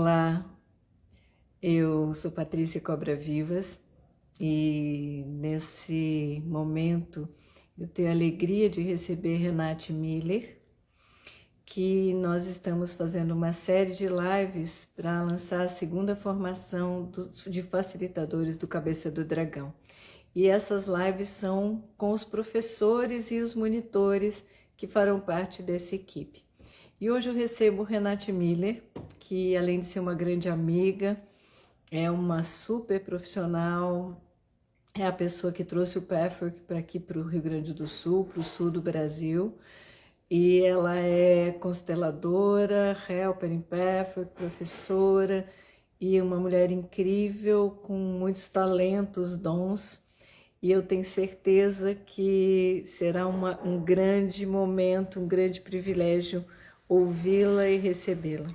Olá, eu sou Patrícia Cobra Vivas e nesse momento eu tenho a alegria de receber Renate Miller, que nós estamos fazendo uma série de lives para lançar a segunda formação de facilitadores do Cabeça do Dragão. E essas lives são com os professores e os monitores que farão parte dessa equipe. E hoje eu recebo Renate Miller, que além de ser uma grande amiga, é uma super profissional, é a pessoa que trouxe o Pathwork para aqui, para o Rio Grande do Sul, para o sul do Brasil. E ela é consteladora, helper em Pathwork, professora e uma mulher incrível, com muitos talentos, dons. E eu tenho certeza que será um grande momento, um grande privilégio ouvi-la e recebê-la.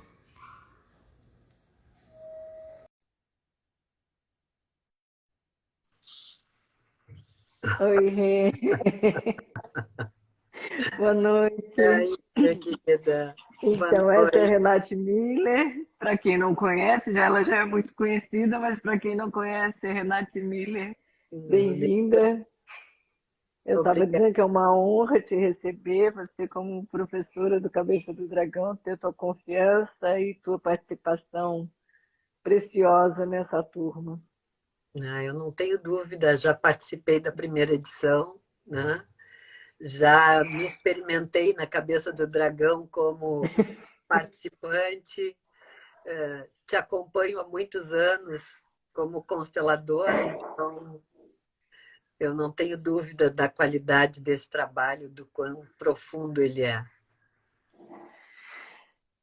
Oi, Rê. Boa Ai, noite. minha querida, boa Então, essa é a noite. Renate Miller. Para quem não conhece, ela já é muito conhecida, mas para quem não conhece, é Renate Miller. Bem-vinda. Eu estava Obrigada. dizendo que é uma honra te receber, você como professora do Cabeça do Dragão, ter tua confiança e tua participação preciosa nessa turma. Eu não tenho dúvida, já participei da primeira edição, né? Já me experimentei na Cabeça do Dragão como participante, te acompanho há muitos anos como consteladora, então eu não tenho dúvida da qualidade desse trabalho, do quão profundo ele é.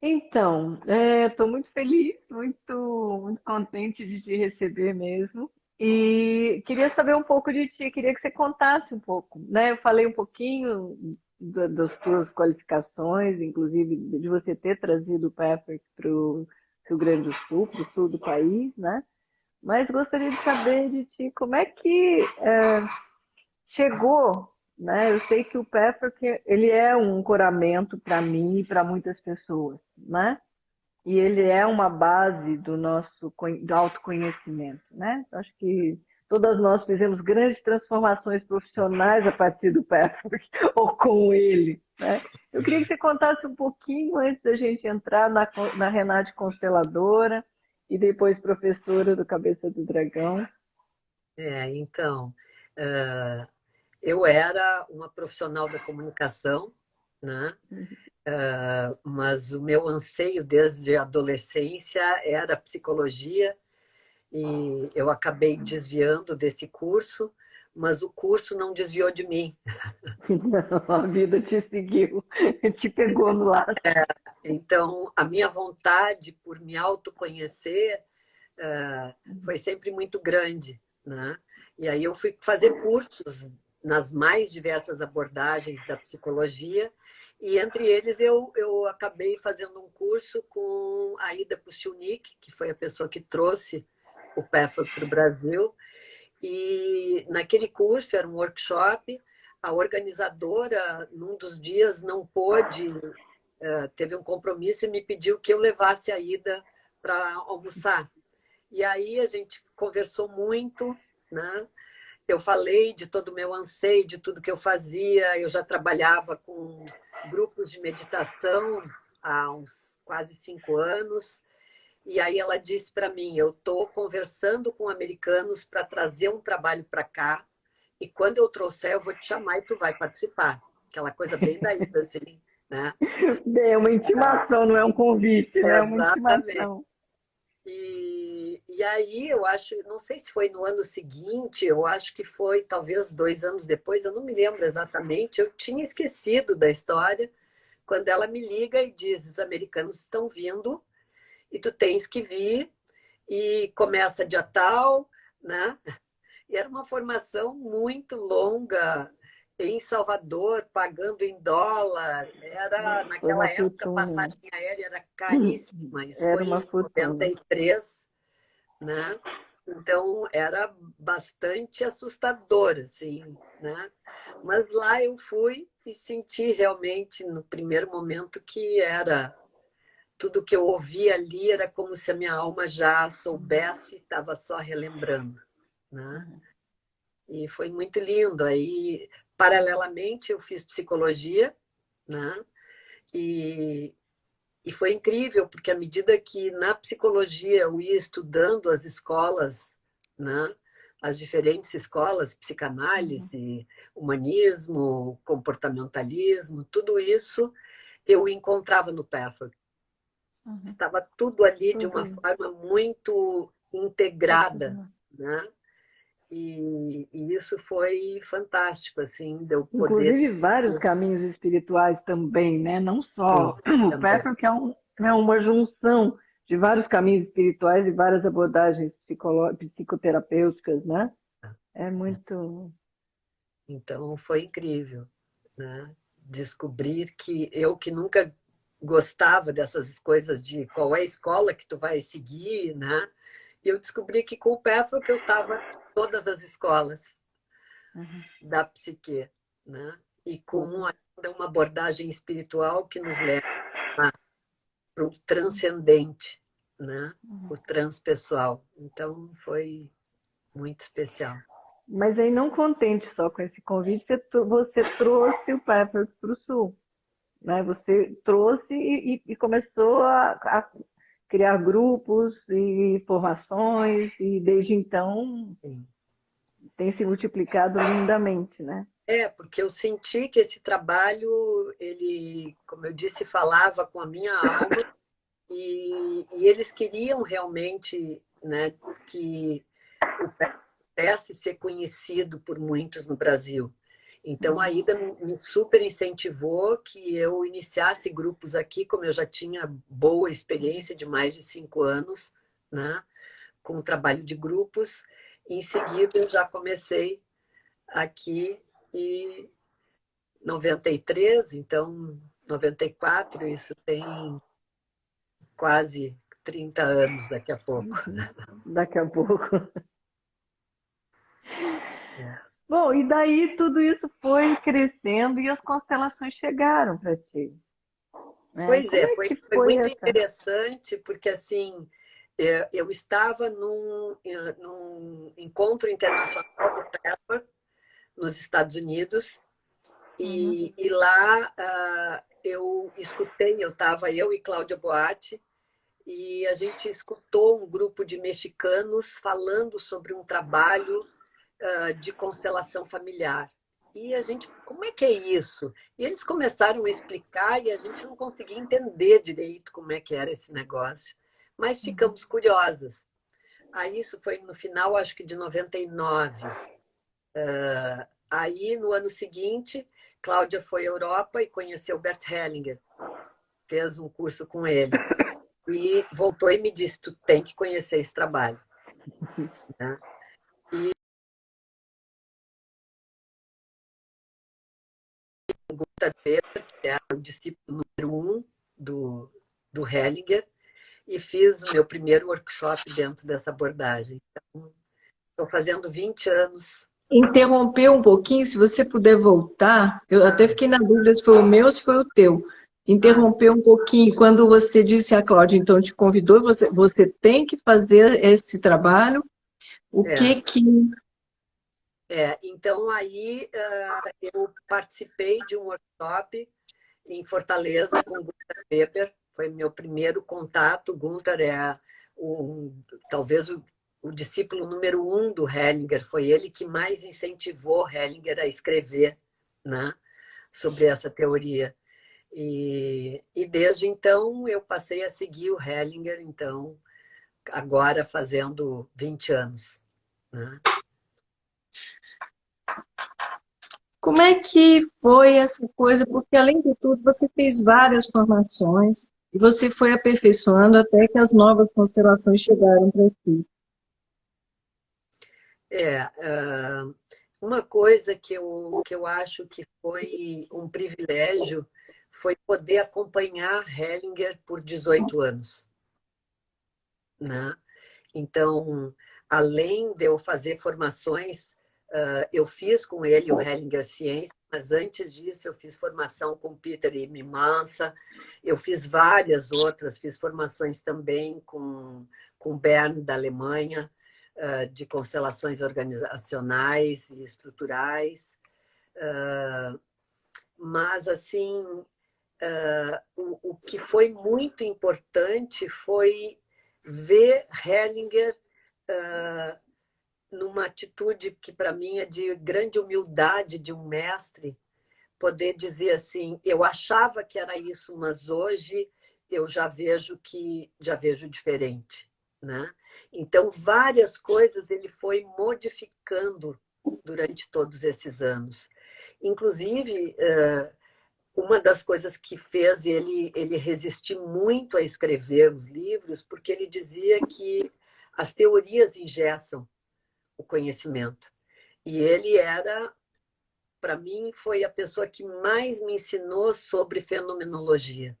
Então, estou muito feliz, muito contente de te receber mesmo. E queria saber um pouco de ti, queria que você contasse um pouco, né? Eu falei um pouquinho das tuas qualificações, inclusive de você ter trazido o Pepper para o Rio Grande do Sul, para o sul do país, né? Mas gostaria de saber de ti como é que chegou, né? Eu sei que o Pepper ele é um ancoramento para mim e para muitas pessoas, né? E ele é uma base do nosso do autoconhecimento, né? Acho que todas nós fizemos grandes transformações profissionais a partir do Patrick ou com ele, né? Eu queria que você contasse um pouquinho antes da gente entrar na Renate Consteladora e depois professora do Cabeça do Dragão. Então, eu era uma profissional da comunicação, né? Mas o meu anseio desde a adolescência era psicologia e eu acabei desviando desse curso, mas o curso não desviou de mim. Não, a vida te seguiu, te pegou no laço. Então, a minha vontade por me autoconhecer foi sempre muito grande, né? E aí eu fui fazer cursos nas mais diversas abordagens da psicologia, e entre eles eu acabei fazendo um curso com a Ida Puschulnik, que foi a pessoa que trouxe o PEFA para o Brasil, e naquele curso era um workshop, a organizadora, num dos dias, não pôde, teve um compromisso e me pediu que eu levasse a Ida para almoçar. E aí a gente conversou muito, né? Eu falei de todo o meu anseio, de tudo que eu fazia. Eu já trabalhava com grupos de meditação há uns quase 5 anos. E aí ela disse para mim: eu estou conversando com americanos para trazer um trabalho para cá. E quando eu trouxer, eu vou te chamar e tu vai participar. Aquela coisa bem daí, assim, né? É uma intimação, não é um convite, né? É uma Exatamente. intimação. E aí eu acho, não sei se foi no ano seguinte, eu acho que foi talvez 2 anos depois, eu não me lembro exatamente, eu tinha esquecido da história, quando ela me liga e diz, os americanos estão vindo e tu tens que vir e começa dia tal, né? E era uma formação muito longa em Salvador, pagando em dólar. Era Foi naquela uma época a fortuna. passagem aérea era caríssima. Isso Era foi uma em fortuna. 93, né? Então era bastante assustador, assim, né? Mas lá eu fui e senti realmente no primeiro momento que era tudo que eu ouvia ali era como se a minha alma já soubesse, estava só relembrando, né? E foi muito lindo. Aí, paralelamente, eu fiz psicologia, né? E, e foi incrível, porque à medida que na psicologia eu ia estudando as escolas, né? As diferentes escolas, psicanálise, humanismo, comportamentalismo, tudo isso eu encontrava no Pathward. Estava tudo ali de uma forma muito integrada, né? E isso foi fantástico, assim, de eu poder... Inclusive vários caminhos espirituais também, né? Não Sim, só o também. Pfeffer, que é uma junção de vários caminhos espirituais e várias abordagens psicoterapêuticas, né? É muito... Então, foi incrível, né? Descobrir que eu que nunca gostava dessas coisas de qual é a escola que tu vai seguir, né? E eu descobri que com o Pathward eu estava em todas as escolas da psique, né? E com ainda uma abordagem espiritual que nos leva para o transcendente, né? O transpessoal. Então, foi muito especial. Mas aí, não contente só com esse convite, você trouxe o Pfeffer para o Sul, né? Você trouxe e começou a criar grupos e formações, e desde então Sim. tem se multiplicado lindamente, né? Porque eu senti que esse trabalho, ele, como eu disse, falava com a minha alma e eles queriam realmente, né, que o pé pudesse ser conhecido por muitos no Brasil. Então, a Ida me super incentivou que eu iniciasse grupos aqui, como eu já tinha boa experiência de mais de 5 anos, né, com o trabalho de grupos. Em seguida, eu já comecei aqui e 93, então 94, isso tem quase 30 anos daqui a pouco. Daqui a pouco. É. Bom, e daí tudo isso foi crescendo e as constelações chegaram para ti, né? Pois Como é, é foi, que foi foi muito essa? interessante, porque assim, eu estava num encontro internacional do Pepper, nos Estados Unidos, e lá eu escutei, eu e Cláudia Boatti, e a gente escutou um grupo de mexicanos falando sobre um trabalho de constelação familiar. E a gente, como é que é isso? E eles começaram a explicar e a gente não conseguia entender direito como é que era esse negócio. Mas ficamos curiosas. Aí isso foi no final, acho que de 99. Aí, no ano seguinte, Cláudia foi à Europa e conheceu Bert Hellinger. Fez um curso com ele. E voltou e me disse, tu tem que conhecer esse trabalho. Né? Gunther Weber, que era o discípulo número 1 do Hellinger, e fiz o meu primeiro workshop dentro dessa abordagem. Então, estou fazendo 20 anos. Interrompeu um pouquinho, se você puder voltar, eu até fiquei na dúvida se foi o meu ou se foi o teu. Interrompeu um pouquinho quando você disse a Cláudia, então te convidou, você tem que fazer esse trabalho. O É, que que... então, aí eu participei de um workshop em Fortaleza com Gunther Weber, foi meu primeiro contato. Gunther é talvez o discípulo número 1 do Hellinger, foi ele que mais incentivou Hellinger a escrever, né, sobre essa teoria. E desde então eu passei a seguir o Hellinger, então, agora fazendo 20 anos. Né? Como é que foi essa coisa? Porque, além de tudo, você fez várias formações e você foi aperfeiçoando até que as novas constelações chegaram para ti. Uma coisa que eu acho que foi um privilégio foi poder acompanhar Hellinger por 18 anos. Né? Então, além de eu fazer formações, eu fiz com ele o Hellinger Ciência, mas antes disso eu fiz formação com Peter e Mimansa, eu fiz várias outras, fiz formações também com Bern, da Alemanha, de constelações organizacionais e estruturais. Mas, assim, o que foi muito importante foi ver Hellinger numa atitude que, para mim, é de grande humildade de um mestre, poder dizer assim, eu achava que era isso, mas hoje eu já vejo diferente, né? Então, várias coisas ele foi modificando durante todos esses anos. Inclusive, uma das coisas que fez ele resistir muito a escrever os livros, porque ele dizia que as teorias engessam o conhecimento. E ele era, para mim, foi a pessoa que mais me ensinou sobre fenomenologia,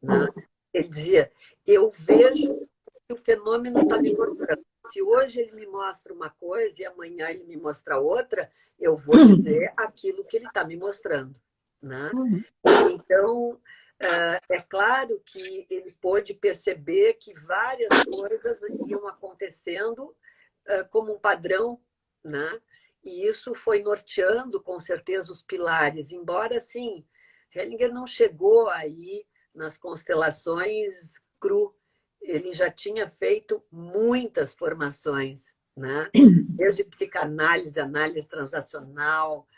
né? Ele dizia, eu vejo que o fenômeno está me mostrando. Se hoje ele me mostra uma coisa e amanhã ele me mostra outra, eu vou dizer aquilo que ele está me mostrando, né? Então, é claro que ele pôde perceber que várias coisas iam acontecendo como um padrão, né? E isso foi norteando, com certeza, os pilares. Embora, assim, Hellinger não chegou aí nas constelações cru. Ele já tinha feito muitas formações, né? Desde psicanálise, análise transacional,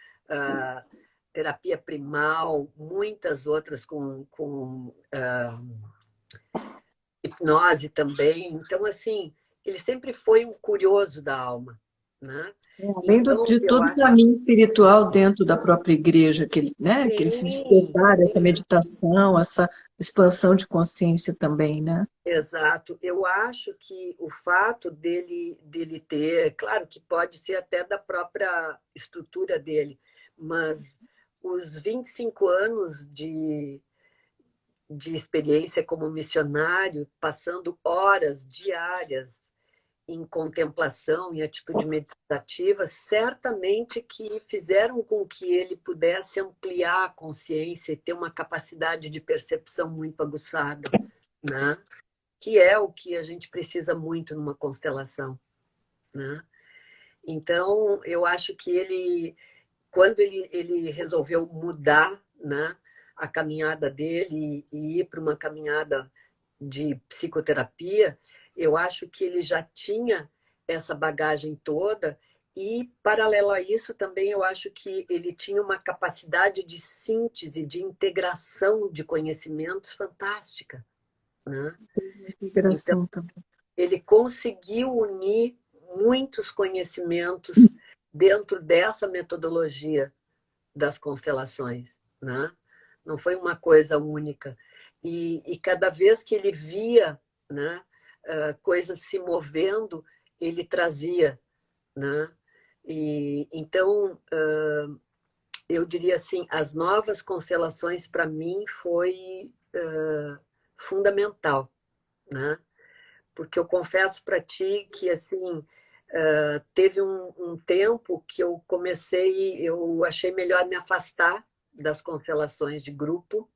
terapia primal, muitas outras com hipnose também. Então, assim, ele sempre foi um curioso da alma, né? Além Então, de eu todo o acho caminho espiritual dentro da própria igreja, que ele, né, que ele se sim, despertar, essa sim, meditação, essa expansão de consciência também, né? exato. Eu acho que o fato dele ter, claro que pode ser até da própria estrutura dele, mas os 25 anos de experiência como missionário, passando horas diárias em contemplação, em atitude meditativa, certamente que fizeram com que ele pudesse ampliar a consciência e ter uma capacidade de percepção muito aguçada, né? Que é o que a gente precisa muito numa constelação, né? Então, eu acho que quando ele resolveu mudar, né, a caminhada dele e ir para uma caminhada de psicoterapia, eu acho que ele já tinha essa bagagem toda e, paralelo a isso, também eu acho que ele tinha uma capacidade de síntese, de integração de conhecimentos fantástica, né? Então, Integração também. ele conseguiu unir muitos conhecimentos dentro dessa metodologia das constelações, né? Não foi uma coisa única. E cada vez que ele via, né, coisas se movendo, ele trazia, né? E então eu diria assim, as novas constelações para mim foi fundamental, né? Porque eu confesso para ti que assim teve um tempo que eu achei melhor me afastar das constelações de grupo,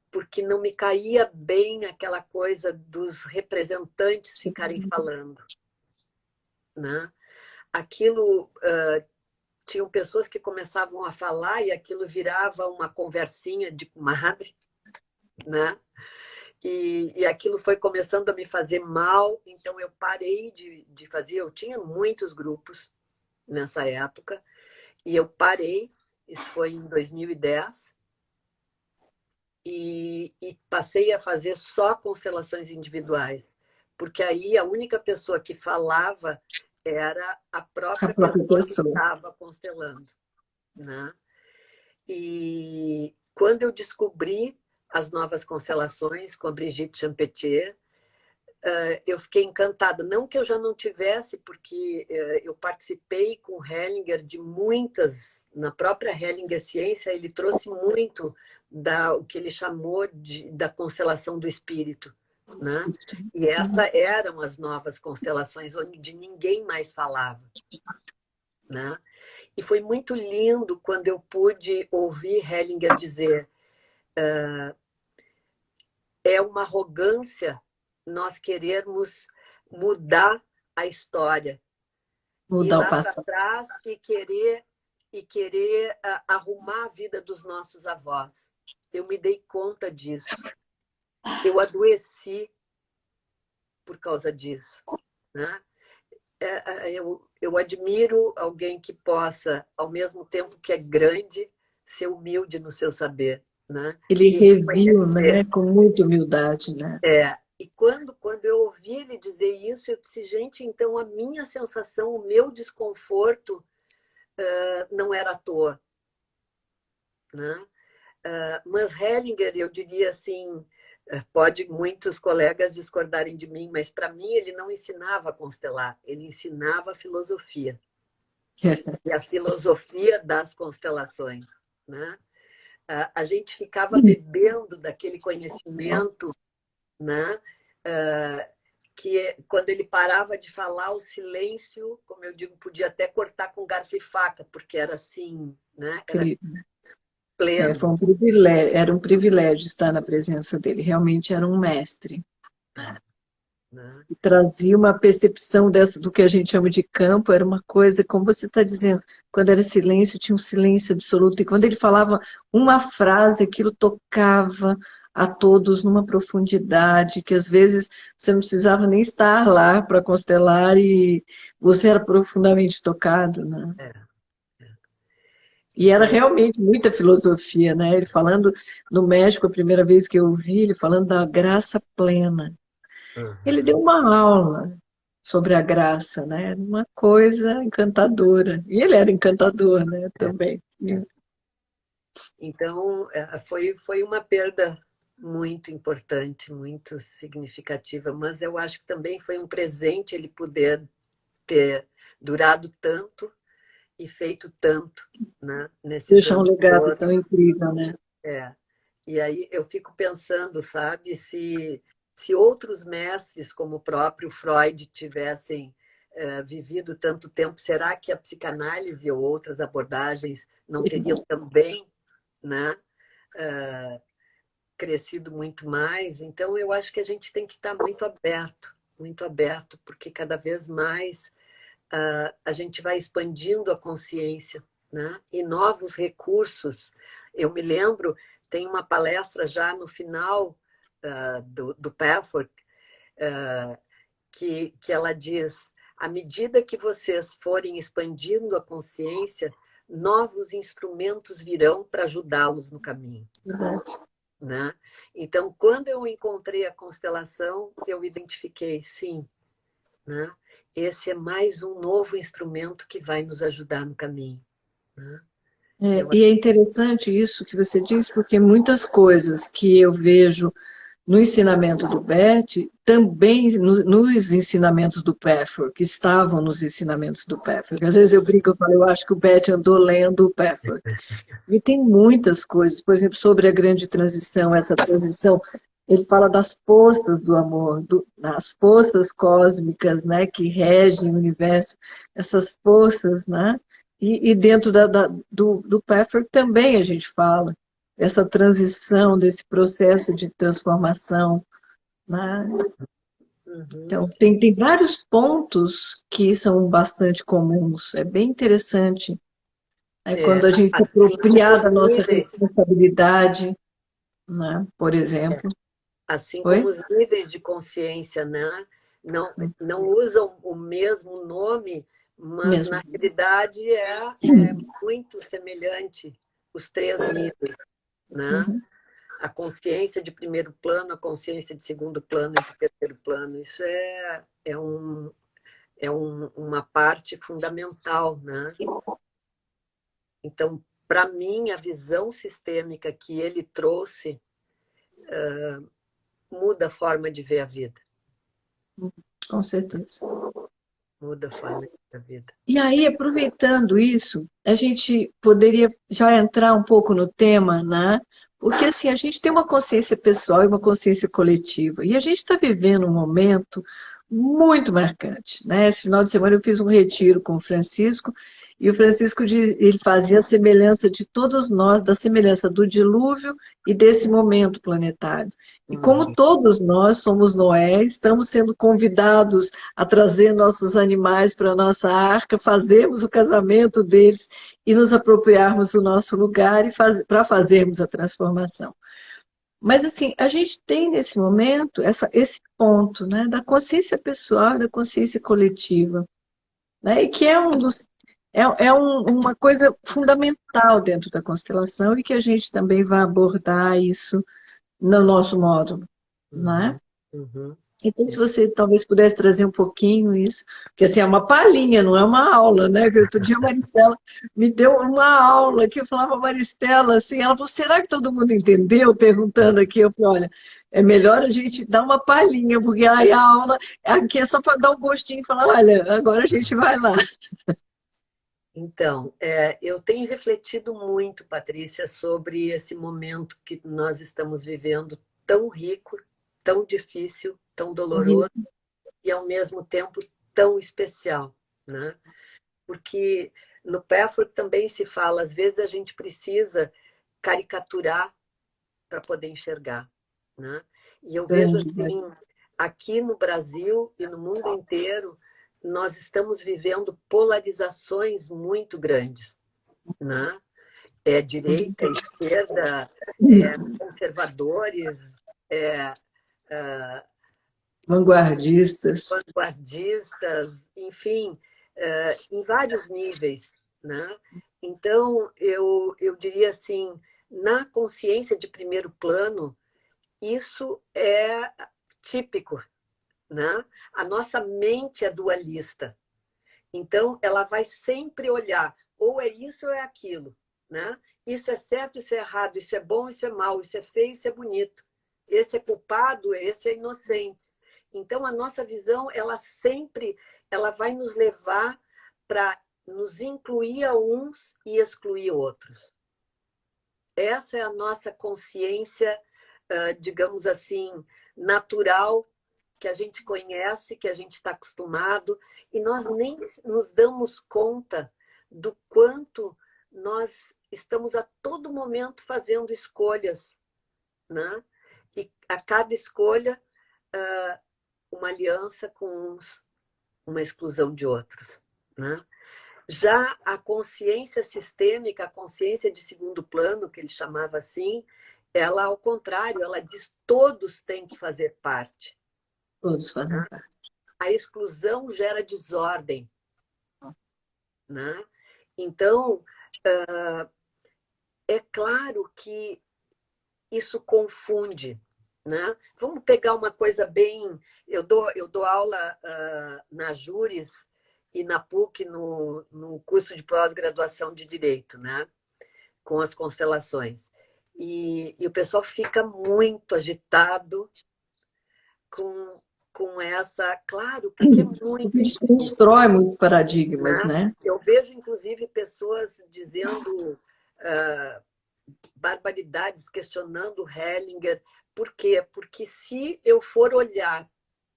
porque não me caía bem aquela coisa dos representantes ficarem falando, né? Aquilo tinham pessoas que começavam a falar e aquilo virava uma conversinha de comadre, né? E aquilo foi começando a me fazer mal, então eu parei de fazer. Eu tinha muitos grupos nessa época, e eu parei, isso foi em 2010, e passei a fazer só constelações individuais, porque aí a única pessoa que falava era a A própria própria pessoa que pessoa. estava constelando, né? E quando eu descobri as novas constelações com a Brigitte Champetier, eu fiquei encantada. Não que eu já não tivesse, porque eu participei com Hellinger de muitas, na própria Hellinger Ciência, ele trouxe muito o que ele chamou da constelação do espírito, né? E essas eram as novas constelações, onde ninguém mais falava, né? E foi muito lindo quando eu pude ouvir Hellinger dizer: é uma arrogância nós querermos mudar a história, ir Mudar o lá para passado. trás e querer arrumar a vida dos nossos avós. Eu me dei conta disso. Eu adoeci por causa disso, né? Eu admiro alguém que possa, ao mesmo tempo que é grande, ser humilde no seu saber, né? Ele E reviu, né, reconhecer. com muita humildade, né? E quando eu ouvi ele dizer isso, eu disse, gente, então a minha sensação, o meu desconforto não era à toa, né? Mas Hellinger, eu diria assim, pode muitos colegas discordarem de mim, mas para mim ele não ensinava a constelar, ele ensinava a filosofia. E a filosofia das constelações, né? A gente ficava bebendo daquele conhecimento, né? Que quando ele parava de falar, o silêncio, como eu digo, podia até cortar com garfo e faca, porque era assim, né? Era Incrível. Foi pleno. um privilégio, era um privilégio estar na presença dele. Realmente era um mestre. Né? E trazia uma percepção dessa, do que a gente chama de campo, era uma coisa, como você está dizendo, quando era silêncio, tinha um silêncio absoluto. E quando ele falava uma frase, aquilo tocava a todos numa profundidade, que às vezes você não precisava nem estar lá para constelar e você era profundamente tocado, né? É. E era Então, realmente muita filosofia, né? Ele falando no México, a primeira vez que eu ouvi, ele falando da graça plena. Ele deu uma aula sobre a graça, né? Uma coisa encantadora. E ele era encantador, né? Também. então foi uma perda muito importante, muito significativa, mas eu acho que também foi um presente ele poder ter durado tanto e feito tanto, né? Nesses Deixar um anos legado tão todos. incrível, né? É. E aí eu fico pensando, sabe, se outros mestres, como o próprio Freud, tivessem vivido tanto tempo, será que a psicanálise ou outras abordagens não teriam também, né, crescido muito mais? Então, eu acho que a gente tem que estar muito aberto, porque cada vez mais a gente vai expandindo a consciência, né? E novos recursos. Eu me lembro, tem uma palestra já no final do Pathwork, que ela diz, à medida que vocês forem expandindo a consciência, novos instrumentos virão para ajudá-los no caminho. Né? Então, quando eu encontrei a constelação, eu identifiquei, sim, né? Esse é mais um novo instrumento que vai nos ajudar no caminho. Né? E é interessante isso que você diz, porque muitas coisas que eu vejo no ensinamento do Bert, também nos ensinamentos do Pathwork, que estavam nos ensinamentos do Pathwork. Às vezes eu brinco, eu falo, eu acho que o Bert andou lendo o Pathwork. E tem muitas coisas, por exemplo, sobre a grande transição, essa transição, ele fala das forças do amor, das forças cósmicas, né, que regem o universo, essas forças, né? E dentro do Pathwork também a gente fala dessa transição, desse processo de transformação, né? Uhum. Então, tem vários pontos que são bastante comuns, é bem interessante. Aí, quando a gente se Assim como apropria os da nossa níveis, responsabilidade, né? Por exemplo. assim como Oi? os níveis de consciência, né? Não usam o mesmo nome, mas Mesmo. na realidade é muito semelhante os três níveis, né? Uhum. A consciência de primeiro plano, a consciência de segundo plano e de terceiro plano. Isso uma parte fundamental, né? Então, para mim, a visão sistêmica que ele trouxe muda a forma de ver a vida. Com certeza. Muda a forma de ver a vida. E aí, aproveitando isso, a gente poderia já entrar um pouco no tema, né? Porque assim, a gente tem uma consciência pessoal e uma consciência coletiva. E a gente está vivendo um momento muito marcante, né? Esse final de semana eu fiz um retiro com o Francisco E o Francisco ele fazia a semelhança de todos nós, da semelhança do dilúvio e desse momento planetário. E como todos nós somos Noé, estamos sendo convidados a trazer nossos animais para a nossa arca, fazermos o casamento deles e nos apropriarmos do nosso lugar e para fazermos a transformação. Mas, assim, a gente tem nesse momento esse ponto, né, da consciência pessoal e da consciência coletiva, né, e que é uma coisa fundamental dentro da constelação e que a gente também vai abordar isso no nosso módulo, né? Então, se você talvez pudesse trazer um pouquinho isso, porque assim, é uma palhinha, não é uma aula, né? Que outro dia a Maristela me deu uma aula que eu falava, Maristela, assim, ela falou, será que todo mundo entendeu? Perguntando aqui, eu falei, olha, é melhor a gente dar uma palhinha, porque aí a aula aqui é só para dar um gostinho e falar, olha, agora a gente vai lá. Então, eu tenho refletido muito, Patrícia, sobre esse momento que nós estamos vivendo, tão rico, tão difícil, tão doloroso e, ao mesmo tempo, tão especial, né? Porque no Pathwork também se fala, às vezes a gente precisa caricaturar para poder enxergar, né? E eu vejo assim, aqui no Brasil e no mundo inteiro, nós estamos vivendo polarizações muito grandes, né? Direita, esquerda, conservadores, Vanguardistas. vanguardistas, enfim, em vários níveis, né? Então, eu diria assim, na consciência de primeiro plano, isso é típico, né? A nossa mente é dualista. Então, ela vai sempre olhar, ou é isso ou é aquilo, né? Isso é certo, isso é errado, isso é bom, isso é mal, isso é feio, isso é bonito. Esse é culpado, esse é inocente. Então, a nossa visão, ela vai nos levar para nos incluir a uns e excluir outros. Essa é a nossa consciência, digamos assim, natural, que a gente conhece, que a gente está acostumado, e nós nem nos damos conta do quanto nós estamos a todo momento fazendo escolhas, né? E a cada escolha, uma aliança com uns, uma exclusão de outros, né? Já a consciência sistêmica, a consciência de segundo plano, que ele chamava assim, ela, ao contrário, ela diz todos têm que fazer parte. Todos fazem Né? parte. A exclusão gera desordem. Né? Então, é claro que isso confunde. Né? Vamos pegar uma coisa bem... Eu dou aula na Júris e na PUC no curso de pós-graduação de Direito, né? Com as constelações. E o pessoal fica muito agitado com essa... Claro, porque é muito Porque desconstrói muito paradigmas, né? Eu vejo, inclusive, pessoas dizendo barbaridades, questionando Hellinger. Por quê? Porque se eu for olhar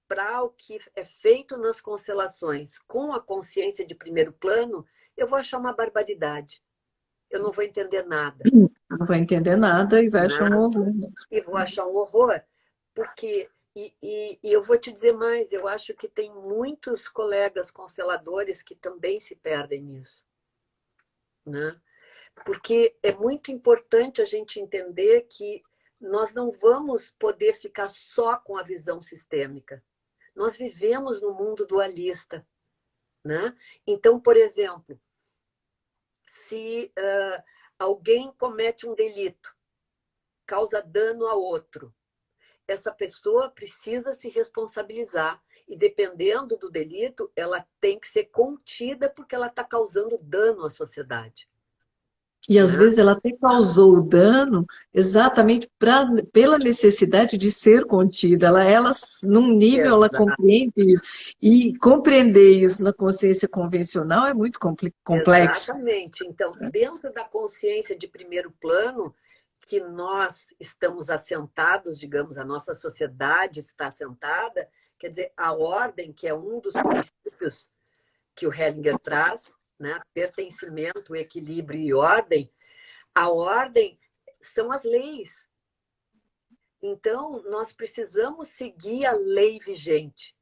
para o que é feito nas constelações com a consciência de primeiro plano, eu vou achar uma barbaridade. Eu não vou entender nada. Não vai entender nada e vai achar um horror. E vou achar um horror, porque... E eu vou te dizer mais, eu acho que tem muitos colegas consteladores que também se perdem nisso. Né? Porque é muito importante a gente entender que nós não vamos poder ficar só com a visão sistêmica. Nós vivemos no mundo dualista. Né? Então, por exemplo, se alguém comete um delito, causa dano a outro, essa pessoa precisa se responsabilizar. E dependendo do delito, ela tem que ser contida porque ela está causando dano à sociedade. E às vezes ela até causou o dano exatamente pela necessidade de ser contida. Ela num nível, ela compreende isso. E compreender isso na consciência convencional é muito complexo. Exatamente. Então, dentro da consciência de primeiro plano, que nós estamos assentados, digamos, a nossa sociedade está assentada, quer dizer, a ordem, que é um dos princípios que o Hellinger traz, né? Pertencimento, equilíbrio e ordem. A ordem são as leis. Então, nós precisamos seguir a lei vigente.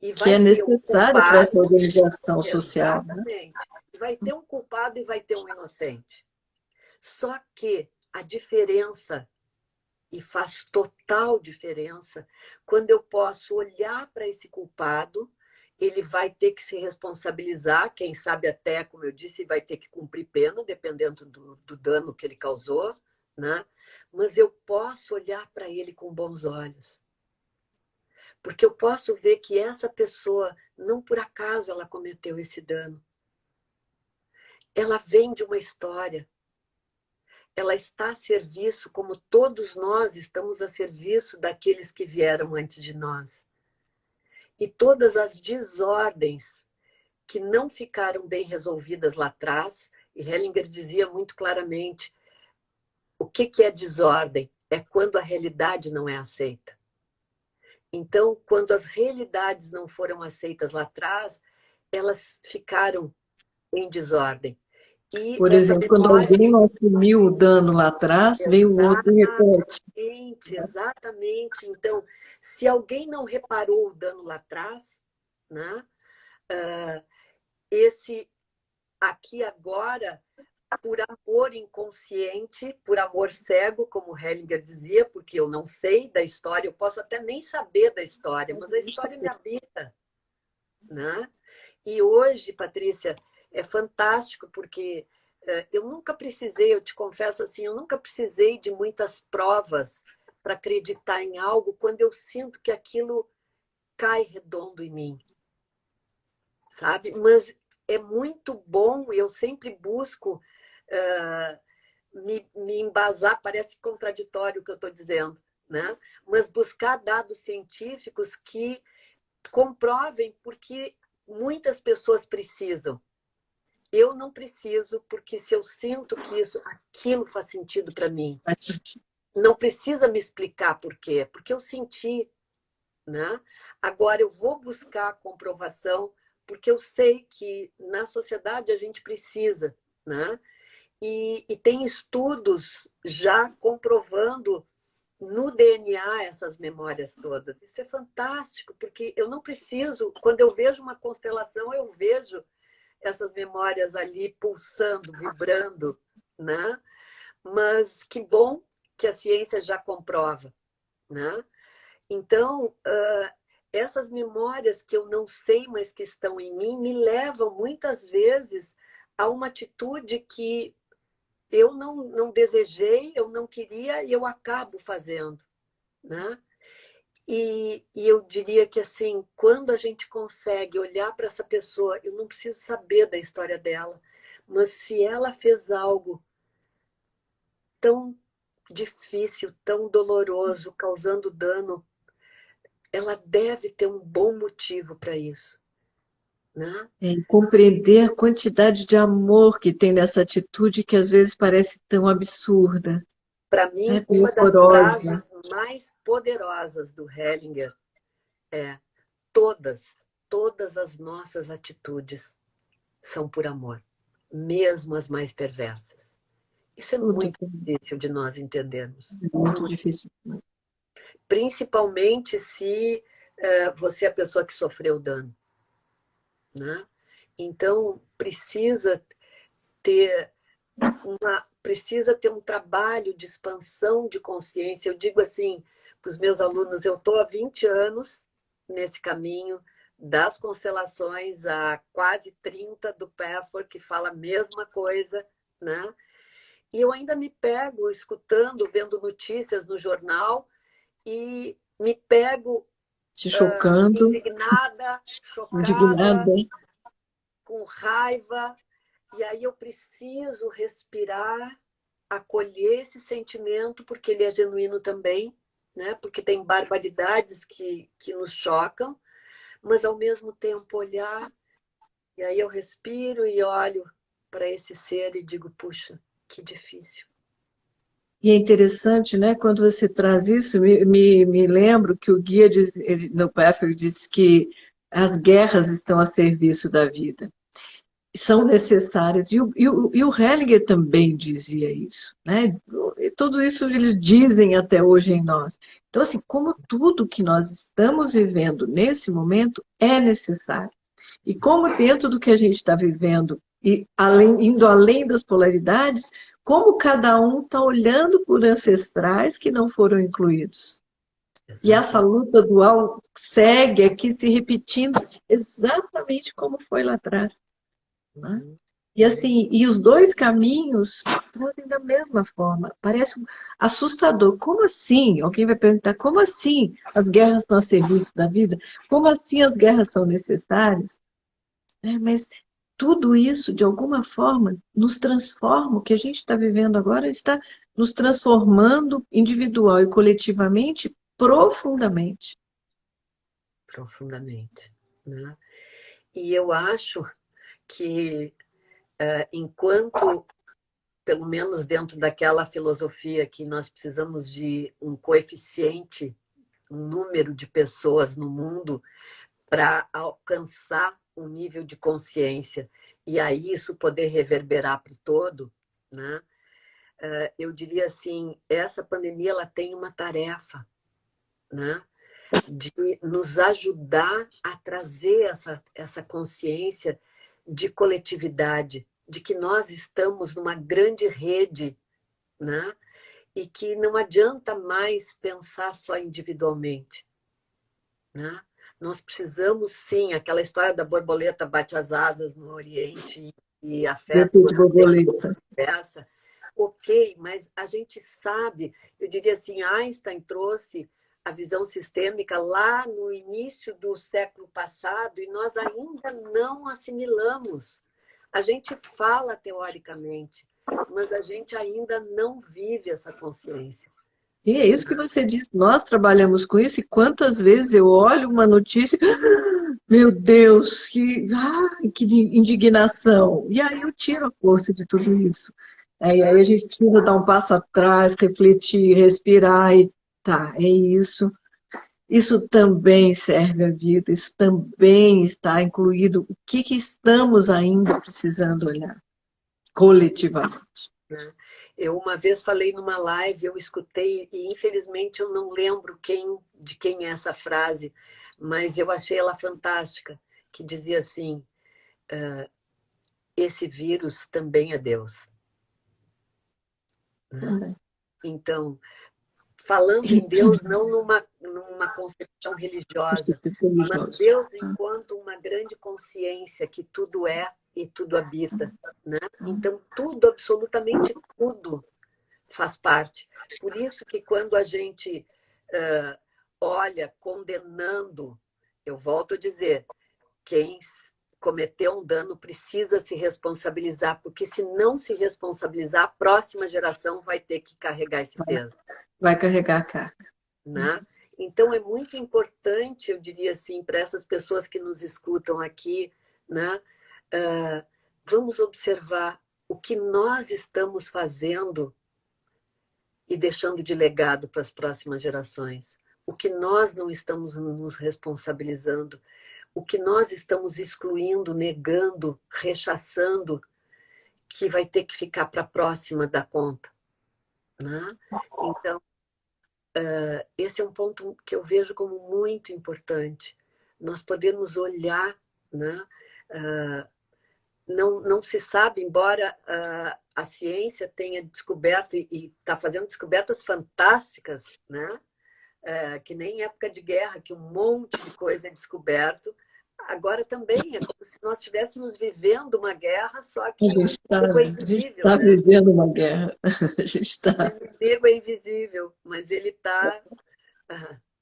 E Que é necessário para essa organização social. Exatamente. Né? Vai ter um culpado e vai ter um inocente. Só que a diferença, e faz total diferença, quando eu posso olhar para esse culpado, ele vai ter que se responsabilizar, quem sabe até, como eu disse, vai ter que cumprir pena, dependendo do dano que ele causou, né? Mas eu posso olhar para ele com bons olhos. Porque eu posso ver que essa pessoa, não por acaso ela cometeu esse dano. Ela vem de uma história. Ela está a serviço, como todos nós estamos a serviço daqueles que vieram antes de nós. E todas as desordens que não ficaram bem resolvidas lá atrás, e Hellinger dizia muito claramente, o que é desordem? É quando a realidade não é aceita. Então, quando as realidades não foram aceitas lá atrás, elas ficaram em desordem. E por exemplo, quando alguém não assumiu o dano lá atrás, veio o outro e repete. Exatamente. Então, se alguém não reparou o dano lá atrás, né, esse aqui agora, por amor inconsciente, por amor cego, como Hellinger dizia, porque eu não sei da história, eu posso até nem saber da história, mas a história me habita. Né? E hoje, Patrícia, é fantástico, porque eu nunca precisei, eu te confesso assim, eu nunca precisei de muitas provas para acreditar em algo quando eu sinto que aquilo cai redondo em mim, sabe? Mas é muito bom, e eu sempre busco me embasar, parece contraditório o que eu estou dizendo, né? Mas buscar dados científicos que comprovem, porque muitas pessoas precisam. Eu não preciso, porque se eu sinto que aquilo faz sentido para mim, não precisa me explicar por quê, porque eu senti, né? Agora eu vou buscar a comprovação, porque eu sei que na sociedade a gente precisa, né? E tem estudos já comprovando no DNA essas memórias todas. Isso é fantástico, porque eu não preciso, quando eu vejo uma constelação, eu vejo essas memórias ali pulsando, vibrando, né? Mas que bom que a ciência já comprova, né? Então, essas memórias que eu não sei, mas que estão em mim, me levam muitas vezes a uma atitude que eu não desejei, eu não queria e eu acabo fazendo, né? E eu diria que, assim, quando a gente consegue olhar para essa pessoa, eu não preciso saber da história dela, mas se ela fez algo tão difícil, tão doloroso, causando dano, ela deve ter um bom motivo para isso, né? Compreender a quantidade de amor que tem nessa atitude que às vezes parece tão absurda. Para mim, uma das frases mais poderosas do Hellinger é: todas as nossas atitudes são por amor, mesmo as mais perversas. Isso é muito difícil de nós entendermos. Muito difícil. Principalmente se você é a pessoa que sofreu dano, né? Então, precisa ter um trabalho de expansão de consciência. Eu digo assim para os meus alunos, eu estou há 20 anos nesse caminho das constelações, há quase 30 do Pathwork, que fala a mesma coisa, né? E eu ainda me pego escutando, vendo notícias no jornal e me pego se chocando, indignada, chocada, com raiva. E aí eu preciso respirar, acolher esse sentimento, porque ele é genuíno também, né? Porque tem barbaridades que nos chocam, mas ao mesmo tempo olhar, e aí eu respiro e olho para esse ser e digo, puxa, que difícil. E é interessante, né? Quando você traz isso, me lembro que o guia no Pathwork diz que as guerras estão a serviço da vida. são necessárias. E o Hellinger também dizia isso, né? Tudo isso eles dizem até hoje em nós. Então, assim, como tudo que nós estamos vivendo nesse momento é necessário. E como dentro do que a gente está vivendo, e indo além das polaridades, como cada um está olhando por ancestrais que não foram incluídos. E essa Exato. luta dual segue aqui se repetindo exatamente como foi lá atrás, né? Uhum. E assim, e os dois caminhos trazem da mesma forma. Parece assustador. Como assim? Alguém vai perguntar, como assim as guerras estão a serviço da vida? Como assim as guerras são necessárias? Mas tudo isso, de alguma forma, nos transforma. O que a gente está vivendo agora está nos transformando individual e coletivamente profundamente. Profundamente, né? E eu acho que enquanto, pelo menos dentro daquela filosofia que nós precisamos de um coeficiente, um número de pessoas no mundo para alcançar um nível de consciência e aí isso poder reverberar para o todo, né? Eu diria assim, essa pandemia ela tem uma tarefa, né? De nos ajudar a trazer essa consciência de coletividade, de que nós estamos numa grande rede, né? E que não adianta mais pensar só individualmente, né? Nós precisamos, sim, aquela história da borboleta bate as asas no Oriente e afeta o Efeito Ocidente, borboleta. vice-versa. Ok, mas a gente sabe, eu diria assim, Einstein trouxe a visão sistêmica lá no início do século passado e nós ainda não assimilamos. A gente fala teoricamente, mas a gente ainda não vive essa consciência. E é isso que você disse. Nós trabalhamos com isso e quantas vezes eu olho uma notícia, meu Deus, que indignação. E aí eu tiro a força de tudo isso. Aí a gente precisa dar um passo atrás, refletir, respirar e tá, é isso. Isso também serve à vida, isso também está incluído. O que estamos ainda precisando olhar coletivamente? Né? Eu uma vez falei numa live, eu escutei e infelizmente eu não lembro de quem é essa frase, mas eu achei ela fantástica, que dizia assim: esse vírus também é Deus. Né? Também. Então, falando em Deus, não numa concepção religiosa, mas Deus enquanto uma grande consciência que tudo é e tudo habita. Né? Então, tudo, absolutamente tudo, faz parte. Por isso que quando a gente olha condenando, eu volto a dizer, quem cometeu um dano precisa se responsabilizar, porque se não se responsabilizar, a próxima geração vai ter que carregar esse peso. Vai carregar a carga. Né? Então é muito importante, eu diria assim, para essas pessoas que nos escutam aqui, né? Vamos observar o que nós estamos fazendo e deixando de legado para as próximas gerações. O que nós não estamos nos responsabilizando, o que nós estamos excluindo, negando, rechaçando, que vai ter que ficar para a próxima da conta. Né? Então, esse é um ponto que eu vejo como muito importante. Nós podemos olhar, né? Não se sabe, embora a ciência tenha descoberto e está fazendo descobertas fantásticas, né? Que nem em época de guerra, que um monte de coisa é descoberto. Agora também é como se nós estivéssemos vivendo uma guerra, só que o inimigo é A gente invisível, está né? vivendo uma guerra. A gente O está. inimigo é invisível, mas ele está,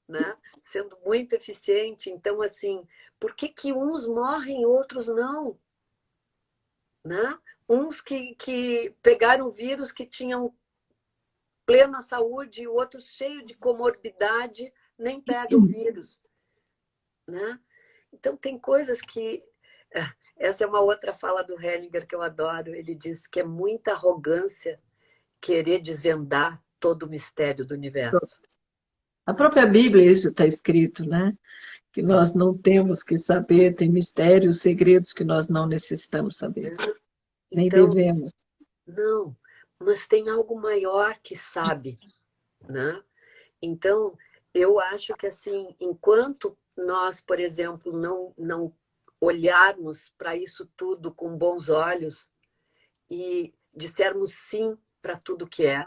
né, sendo muito eficiente. Então, assim, por que uns morrem e outros não? Né? Uns que pegaram vírus que tinham plena saúde e outros cheios de comorbidade nem pegam o vírus. Né? Então, tem coisas que... Essa é uma outra fala do Hellinger que eu adoro. Ele diz que é muita arrogância querer desvendar todo o mistério do universo. A própria Bíblia, isso está escrito, né? que nós não temos que saber, tem mistérios, segredos que nós não necessitamos saber, nem Então, devemos. não, mas tem algo maior que sabe, né? Então, eu acho que assim, enquanto nós, por exemplo, não olharmos para isso tudo com bons olhos e dissermos sim para tudo que é,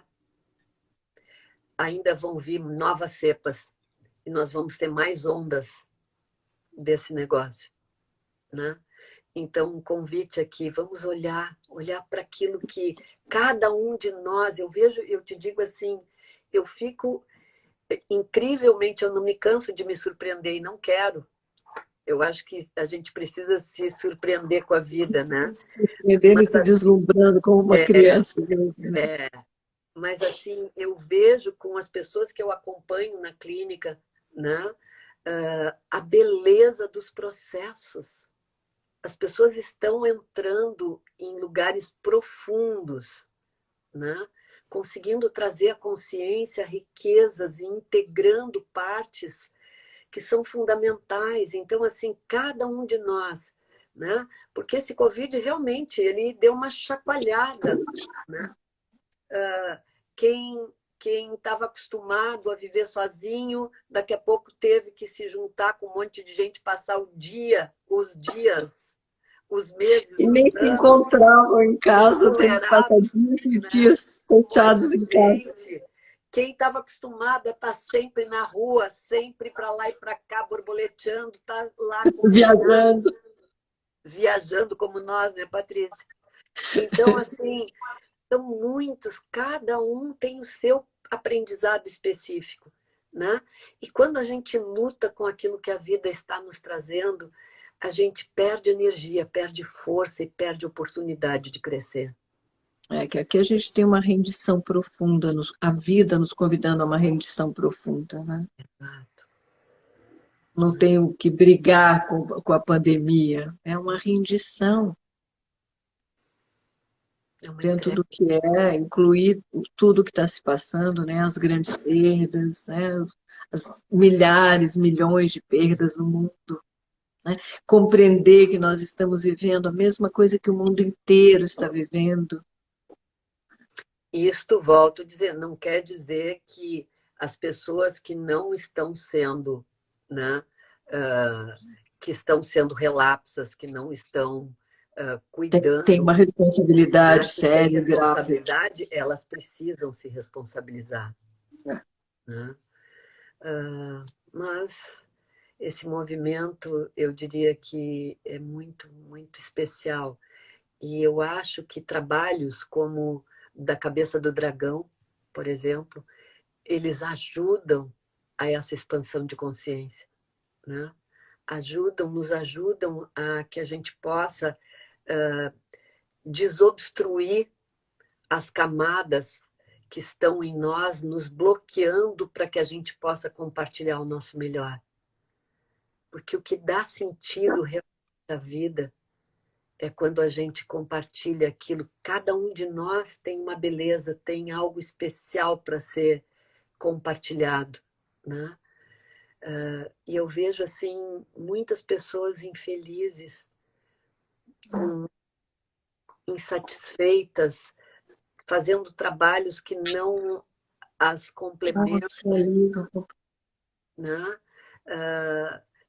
ainda vão vir novas cepas e nós vamos ter mais ondas desse negócio, né? Então, um convite aqui, vamos olhar para aquilo que cada um de nós, eu vejo, eu te digo assim, eu fico incrivelmente, eu não me canso de me surpreender e não quero. Eu acho que a gente precisa se surpreender com a vida, né? Se surpreendendo e Mas se assim, deslumbrando como uma criança mesmo, né? mas assim, eu vejo com as pessoas que eu acompanho na clínica, né? A beleza dos processos. As pessoas estão entrando em lugares profundos, né? Conseguindo trazer à consciência riquezas e integrando partes que são fundamentais. Então, assim, cada um de nós, né? Porque esse Covid realmente ele deu uma chacoalhada, né? Quem estava acostumado a viver sozinho, daqui a pouco teve que se juntar com um monte de gente, passar o dia, os dias, os meses, E nem os se anos, encontravam em casa, tendo que passar enfileirados, dias e né? dias Um monte fechados de em casa, gente. Quem estava acostumado a estar sempre na rua, sempre para lá e para cá, borboleteando, está lá confinado, viajando. viajando como nós, né, Patrícia? Então, assim, são muitos, cada um tem o seu aprendizado específico, né? E quando a gente luta com aquilo que a vida está nos trazendo, a gente perde energia, perde força e perde oportunidade de crescer. É que aqui a gente tem uma rendição profunda, a vida nos convidando a uma rendição profunda, né? Exato. Não tenho que brigar com a pandemia, é uma rendição É uma dentro entrega. do que é, incluir tudo que está se passando, né? As grandes perdas, né? As milhares, milhões de perdas no mundo, né? Compreender que nós estamos vivendo a mesma coisa que o mundo inteiro está vivendo. Isto, volto a dizer, não quer dizer que as pessoas que não estão sendo, né, que estão sendo relapsas, que não estão Tem cuidando, uma né, responsabilidade que têm séria e grave. responsabilidade, elas precisam se responsabilizar, Né? né? Mas esse movimento, eu diria que é muito, muito especial. E eu acho que trabalhos como da Cabeça do Dragão, por exemplo, eles ajudam a essa expansão de consciência, né? Nos ajudam a que a gente possa desobstruir as camadas que estão em nós, nos bloqueando para que a gente possa compartilhar o nosso melhor. Porque o que dá sentido realmente à vida é quando a gente compartilha aquilo. Cada um de nós tem uma beleza, tem algo especial para ser compartilhado, né? E eu vejo assim muitas pessoas infelizes, insatisfeitas, fazendo trabalhos que não as complementam, Nossa, feliz. né?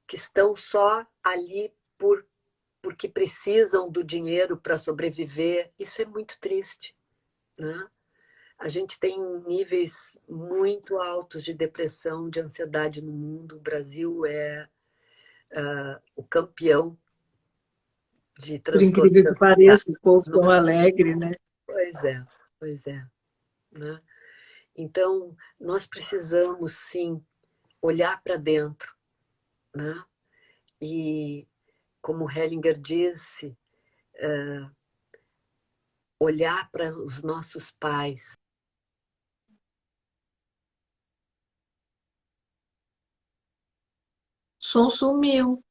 Que estão só ali porque precisam do dinheiro para sobreviver. Isso é muito triste, né? A gente tem níveis muito altos de depressão, de ansiedade no mundo. O Brasil é o campeão de Por transtorno incrível de que ansiedade. pareça, o povo tão alegre, né? Pois é, né? Então, nós precisamos, sim, olhar para dentro, né? E, como Hellinger disse, olhar para os nossos pais. O som sumiu,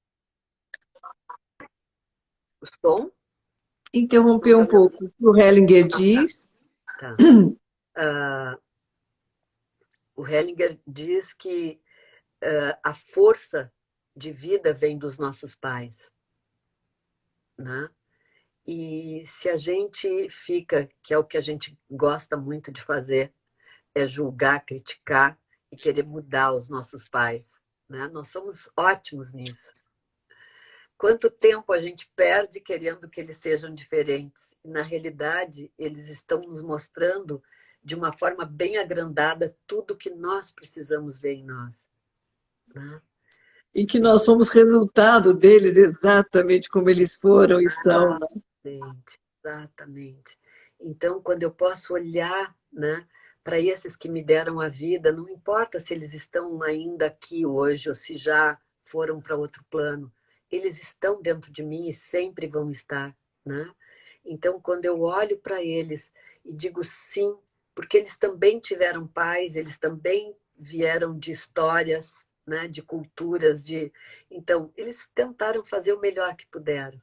O som, não interrompeu está um me ouvindo? pouco. O Hellinger Ah, tá, diz, tá. O Hellinger diz que a força de vida vem dos nossos pais, né? E se a gente fica, que é o que a gente gosta muito de fazer, é julgar, criticar e querer mudar os nossos pais, né? Nós somos ótimos nisso. Quanto tempo a gente perde querendo que eles sejam diferentes? E, na realidade, eles estão nos mostrando de uma forma bem agrandada tudo que nós precisamos ver em nós, né? E que nós somos resultado deles exatamente como eles foram e são, né? Exatamente, exatamente. Então, quando eu posso olhar, né, para esses que me deram a vida, não importa se eles estão ainda aqui hoje ou se já foram para outro plano, eles estão dentro de mim e sempre vão estar, né? Então, quando eu olho para eles e digo sim, porque eles também tiveram pais, eles também vieram de histórias, né, de culturas, de... Então, eles tentaram fazer o melhor que puderam.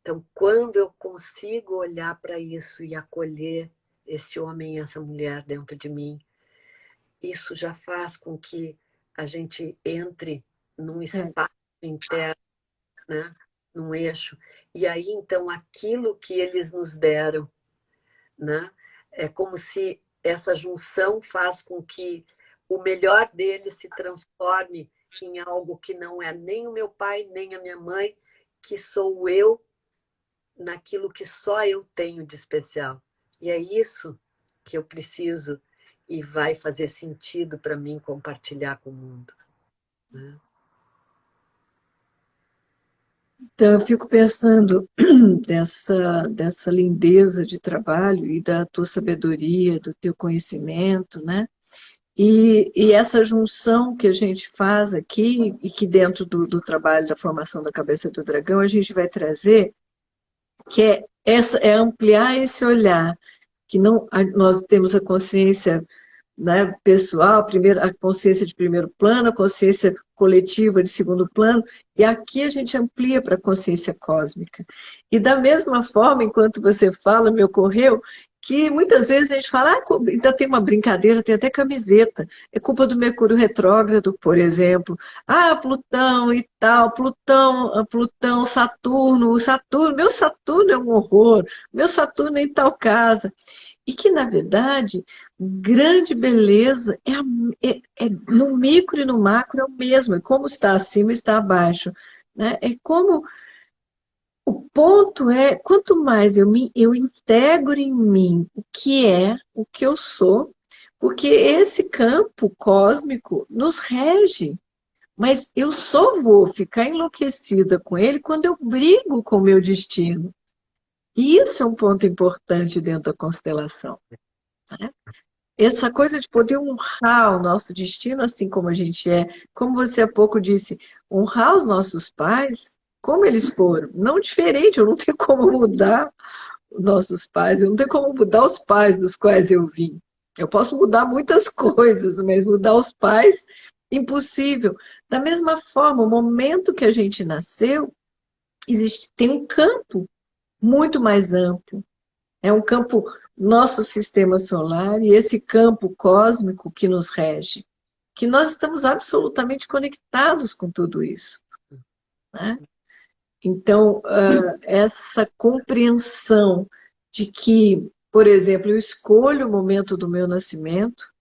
Então, quando eu consigo olhar para isso e acolher esse homem e essa mulher dentro de mim, isso já faz com que a gente entre num É. espaço interno, né? Num eixo. E aí, então, aquilo que eles nos deram, né? É como se essa junção faz com que o melhor deles se transforme em algo que não é nem o meu pai, nem a minha mãe, que sou eu naquilo que só eu tenho de especial. E é isso que eu preciso e vai fazer sentido para mim compartilhar com o mundo, né? Então, eu fico pensando dessa lindeza de trabalho e da tua sabedoria, do teu conhecimento, né? E essa junção que a gente faz aqui, e que dentro do trabalho da formação da cabeça do dragão, a gente vai trazer, que é ampliar esse olhar, que não, nós temos a consciência, né, pessoal, a consciência de primeiro plano, a consciência coletiva de segundo plano, e aqui a gente amplia para a consciência cósmica. E da mesma forma, enquanto você fala, me ocorreu que muitas vezes a gente fala, ainda tem uma brincadeira, tem até camiseta, é culpa do Mercúrio retrógrado, por exemplo, Plutão e tal, Plutão, Saturno, meu Saturno é um horror, meu Saturno é em tal casa, e que, na verdade, grande beleza no micro e no macro é o mesmo, é como está acima está abaixo, né? É como o ponto é, quanto mais eu integro em mim o que eu sou, porque esse campo cósmico nos rege, mas eu só vou ficar enlouquecida com ele quando eu brigo com o meu destino. E isso é um ponto importante dentro da constelação, né? Essa coisa de poder honrar o nosso destino assim como a gente é, como você há pouco disse, honrar os nossos pais como eles foram, não diferente, eu não tenho como mudar os nossos pais, eu não tenho como mudar os pais dos quais eu vim. Eu posso mudar muitas coisas, mas mudar os pais, impossível. Da mesma forma, o momento que a gente nasceu, tem um campo muito mais amplo. É um campo, nosso sistema solar, e esse campo cósmico que nos rege, que nós estamos absolutamente conectados com tudo isso, né? Então, essa compreensão de que, por exemplo, eu escolho o momento do meu nascimento,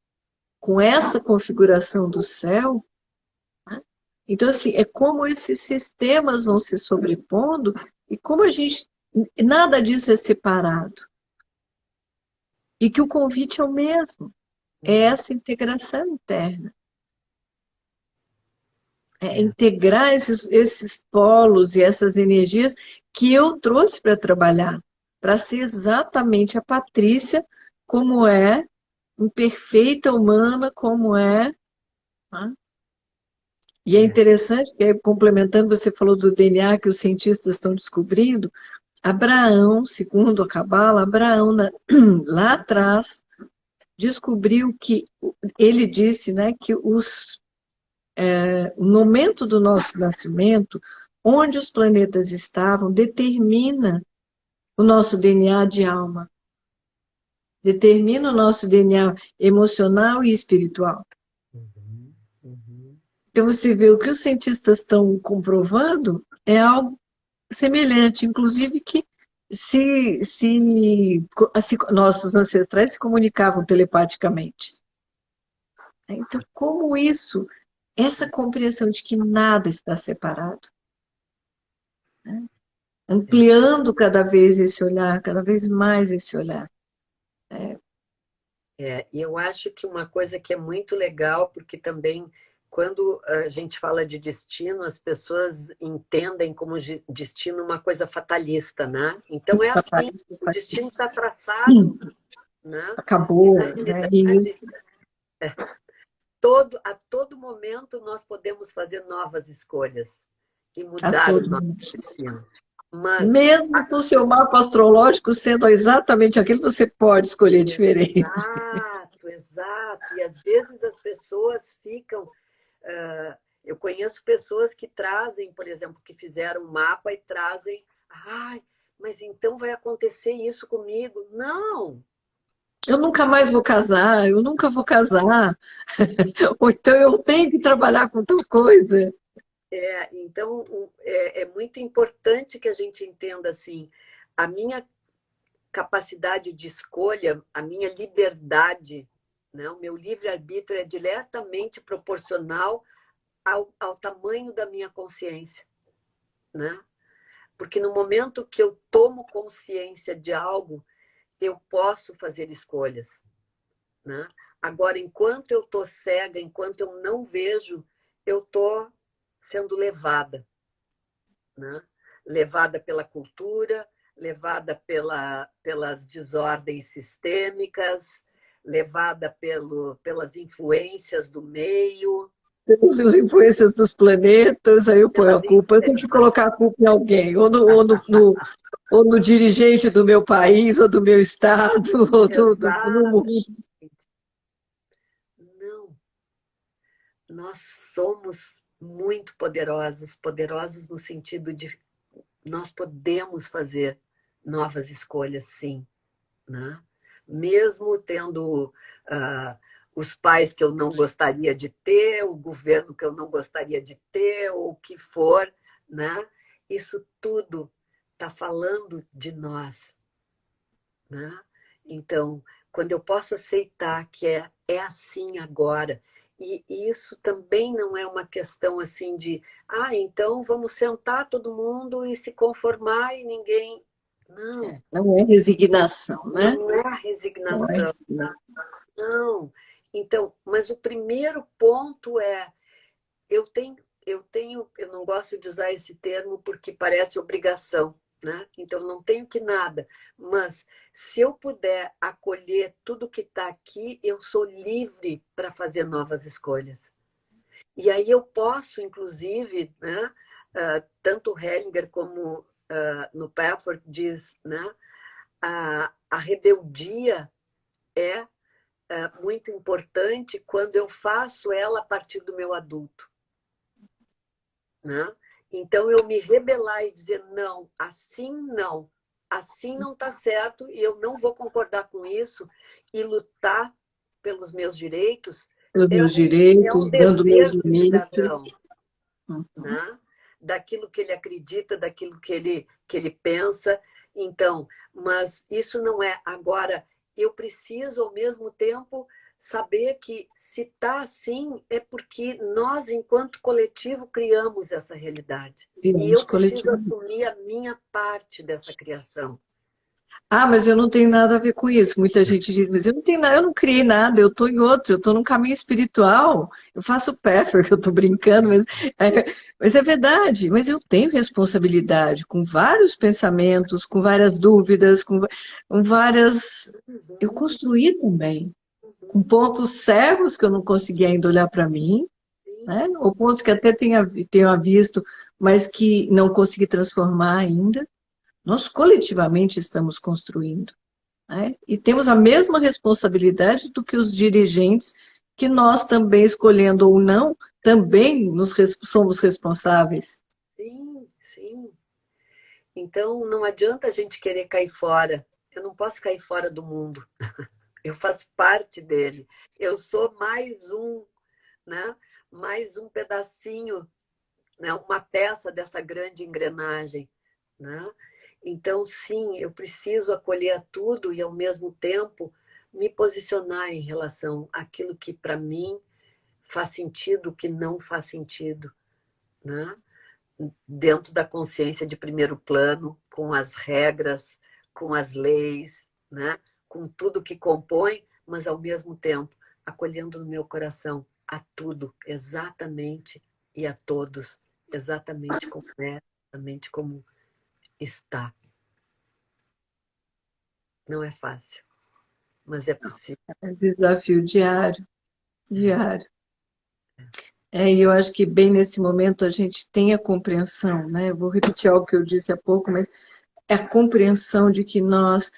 com essa configuração do céu, né? Então, assim, é como esses sistemas vão se sobrepondo e como a gente, nada disso é separado. E que o convite é o mesmo, é essa integração interna. É integrar esses polos e essas energias que eu trouxe para trabalhar, para ser exatamente a Patrícia como é, imperfeita humana como é, né? E é interessante, que complementando, você falou do DNA que os cientistas estão descobrindo, Abraão, segundo a Cabala, Abraão, lá atrás, descobriu que, ele disse, né, que o momento do nosso nascimento, onde os planetas estavam, determina o nosso DNA de alma, determina o nosso DNA emocional e espiritual. Uhum, uhum. Então, você vê o que os cientistas estão comprovando é algo semelhante, inclusive que nossos ancestrais se comunicavam telepaticamente. Então, como isso, essa compreensão de que nada está separado, né? Ampliando cada vez esse olhar, cada vez mais esse olhar. E eu acho que uma coisa que é muito legal, porque também quando a gente fala de destino, as pessoas entendem como destino uma coisa fatalista, né? Então é assim, o destino está traçado, né? E Acabou, na né? realidade, Isso, a todo momento nós podemos fazer novas escolhas e a mudar o todo nosso momento. destino. Mas Mesmo com o seu mapa astrológico sendo exatamente aquilo, você pode escolher diferente. exato, exato. E às vezes as pessoas ficam. Eu conheço pessoas que trazem, por exemplo, que fizeram um mapa e trazem. Ai, mas então vai acontecer isso comigo? Não! Eu nunca mais vou casar, eu nunca vou casar. Ou então eu tenho que trabalhar com tal coisa. Então, é muito importante que a gente entenda assim, a minha capacidade de escolha, a minha liberdade, né? O meu livre-arbítrio é diretamente proporcional ao tamanho da minha consciência, né? Porque no momento que eu tomo consciência de algo, eu posso fazer escolhas, né? Agora, enquanto eu estou cega, enquanto eu não vejo, eu estou sendo levada, né? Levada pela cultura, levada pelas desordens sistêmicas, levada pelas influências do meio, Temos as influências dos planetas, aí eu ponho a pelas culpa. Eu tenho que colocar a culpa em alguém, ou no dirigente do meu país, ou do meu estado, ou do exato. mundo. Não, nós somos muito poderosos, poderosos no sentido de nós podemos fazer novas escolhas, sim, né? Mesmo tendo os pais que eu não gostaria de ter, o governo que eu não gostaria de ter, ou o que for, né? Isso tudo está falando de nós, né? Então, quando eu posso aceitar que é assim agora, e isso também não é uma questão assim de, então vamos sentar todo mundo e se conformar e ninguém. Não, Não é resignação, né? não é a Não é resignação, resignação. não. Então, mas o primeiro ponto é, eu não gosto de usar esse termo porque parece obrigação, né? Então não tenho que nada, mas se eu puder acolher tudo que está aqui, eu sou livre para fazer novas escolhas. E aí eu posso, inclusive, né? Tanto Hellinger como no Pafford diz, né? A rebeldia é muito importante quando eu faço ela a partir do meu adulto, né? Então, eu me rebelar e dizer, não, assim não está certo e eu não vou concordar com isso e lutar pelos meus direitos, Pelos é, meus é um direitos, dando meus dever do limites. cidadão, né? Daquilo que ele acredita, daquilo que ele pensa. Então, mas isso não é. Agora, eu preciso, ao mesmo tempo, saber que se está assim, é porque nós, enquanto coletivo, criamos essa realidade. E Criamos eu preciso coletivo. assumir a minha parte dessa criação. Ah, mas eu não tenho nada a ver com isso. Muita gente diz, mas eu não tenho nada, eu não criei nada, eu estou em outro, eu estou num caminho espiritual. Eu faço peffer, que eu estou brincando, mas é verdade. Mas eu tenho responsabilidade com vários pensamentos, com várias dúvidas, com várias. Eu Uhum, construí também, com uhum, pontos cegos que eu não conseguia ainda olhar para mim, sim, né? Ou pontos que até tenha visto, mas que não consegui transformar ainda. Nós coletivamente estamos construindo, né? E temos a mesma responsabilidade do que os dirigentes, que nós também, escolhendo ou não, também somos responsáveis. sim, sim. Então, não adianta a gente querer cair fora. Eu não posso cair fora do mundo. Eu faço parte dele. Eu sou mais um, né? mais um pedacinho, né? Uma peça dessa grande engrenagem, né? Então, sim, eu preciso acolher tudo e, ao mesmo tempo, me posicionar em relação àquilo que, para mim, faz sentido, o que não faz sentido, né? Dentro da consciência de primeiro plano, com as regras, com as leis, né? Com tudo que compõe, mas, ao mesmo tempo, acolhendo no meu coração a tudo, exatamente, e a todos, exatamente como é, exatamente como está. Não é fácil, mas é possível. É desafio diário, diário. E eu acho que bem nesse momento a gente tem a compreensão, né? Eu vou repetir algo que eu disse há pouco, mas é a compreensão de que nós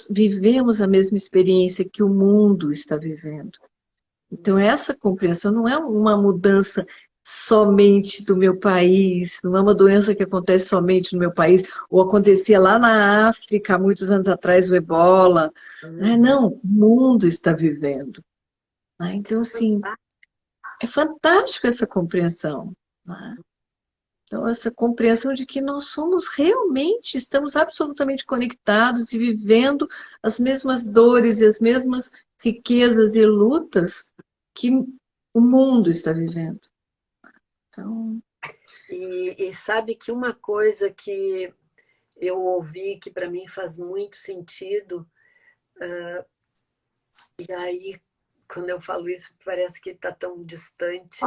vivemos a mesma experiência que o mundo está vivendo. Então, essa compreensão não é uma mudança somente do meu país, não é uma doença que acontece somente no meu país, ou acontecia lá na África, há muitos anos atrás, o ebola. Né? Não, o mundo está vivendo. Né? Então, assim, é fantástico essa compreensão. Né? Então, essa compreensão de que nós somos realmente, estamos absolutamente conectados e vivendo as mesmas dores e as mesmas riquezas e lutas que o mundo está vivendo. Então, E sabe que uma coisa que eu ouvi que para mim faz muito sentido, e aí, quando eu falo isso, parece que está tão distante,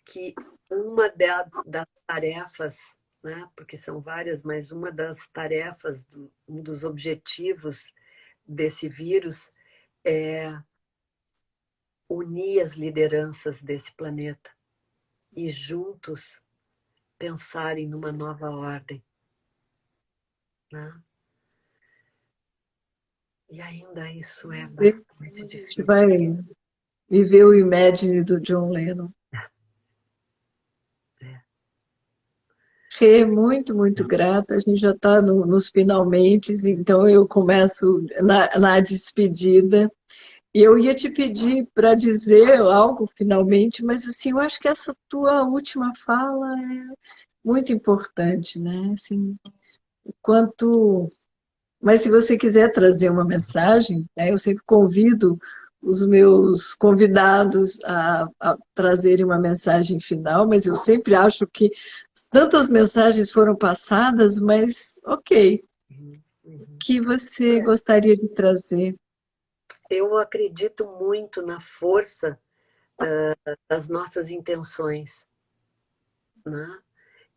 que uma das tarefas, né, porque são várias, mas uma das tarefas, um dos objetivos desse vírus é unir as lideranças desse planeta e juntos pensarem numa nova ordem, né? E ainda isso é bastante a gente difícil. vai viver o Imagine do John Lennon. Rê, muito, muito grata. A gente já está nos finalmente, então eu começo na despedida. E eu ia te pedir para dizer algo finalmente, mas assim, eu acho que essa tua última fala é muito importante, né? Assim, o quanto. Mas se você quiser trazer uma mensagem, né, eu sempre convido os meus convidados a trazerem uma mensagem final, mas eu sempre acho que tantas mensagens foram passadas, mas ok, o que você gostaria de trazer? Eu acredito muito na força das nossas intenções, né?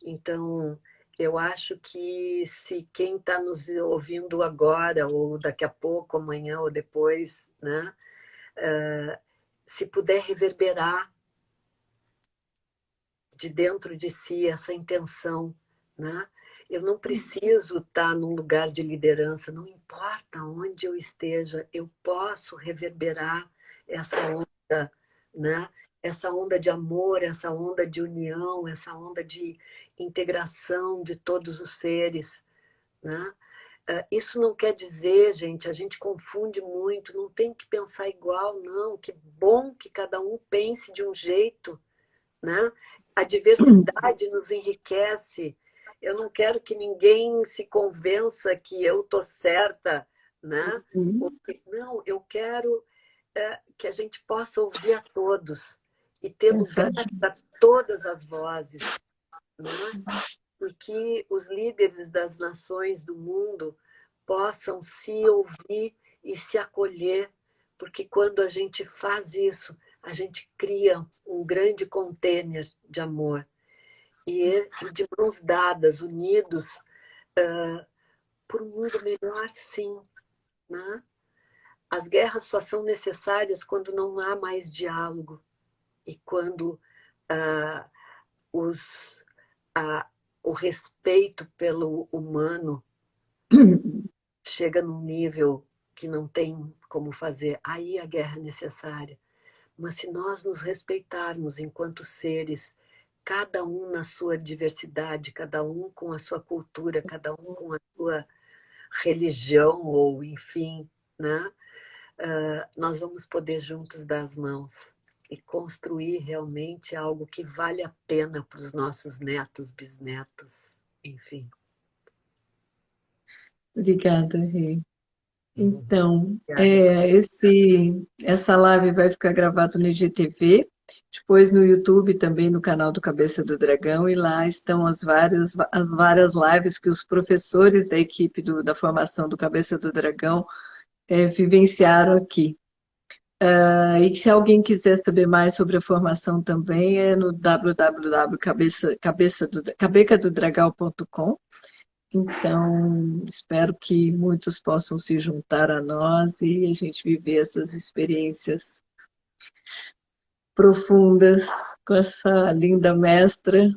Então, eu acho que se quem está nos ouvindo agora, ou daqui a pouco, amanhã ou depois, né, se puder reverberar de dentro de si essa intenção, né? Eu não preciso estar num lugar de liderança, não importa onde eu esteja, eu posso reverberar essa onda, né? Essa onda de amor, essa onda de união, essa onda de integração de todos os seres, né? Isso não quer dizer, gente, a gente confunde muito, não tem que pensar igual, não. Que bom que cada um pense de um jeito, né? A diversidade nos enriquece. Eu não quero que ninguém se convença que eu tô certa, né? Não, eu quero que a gente possa ouvir a todos e ter lugar Pensar para todas as vozes, né? E que os líderes das nações do mundo possam se ouvir e se acolher, porque quando a gente faz isso, a gente cria um grande container de amor. E de mãos dadas, unidos, por um mundo melhor, sim. Né? As guerras só são necessárias quando não há mais diálogo e quando ah, os, ah, o respeito pelo humano chega num nível que não tem como fazer. Aí a guerra é necessária. Mas se nós nos respeitarmos enquanto seres, cada um na sua diversidade, cada um com a sua cultura, cada um com a sua religião, ou enfim, né? nós vamos poder juntos dar as mãos e construir realmente algo que vale a pena para os nossos netos, bisnetos, enfim. Obrigada, Rê. Então, Obrigada. essa live vai ficar gravada no IGTV, depois no YouTube também, no canal do Cabeça do Dragão, e lá estão as várias lives que os professores da equipe da formação do Cabeça do Dragão vivenciaram aqui. E se alguém quiser saber mais sobre a formação também, é no www.cabecadodragal.com. Então, espero que muitos possam se juntar a nós e a gente viver essas experiências profundas com essa linda mestra.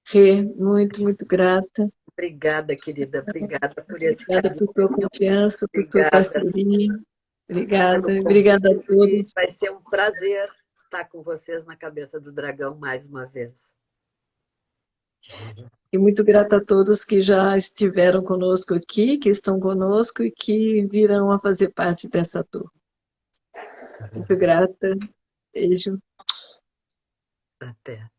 Rê, muito, muito grata. Obrigada, querida. Obrigada por esse Obrigada carinho. por tua confiança, por tua Obrigada parceria. Obrigada. pelo Obrigada a convite. todos. Vai ser um prazer estar com vocês na Cabeça do Dragão mais uma vez. E muito grata a todos que já estiveram conosco aqui, que estão conosco e que virão a fazer parte dessa turma. Muito grata. Beijo. Até.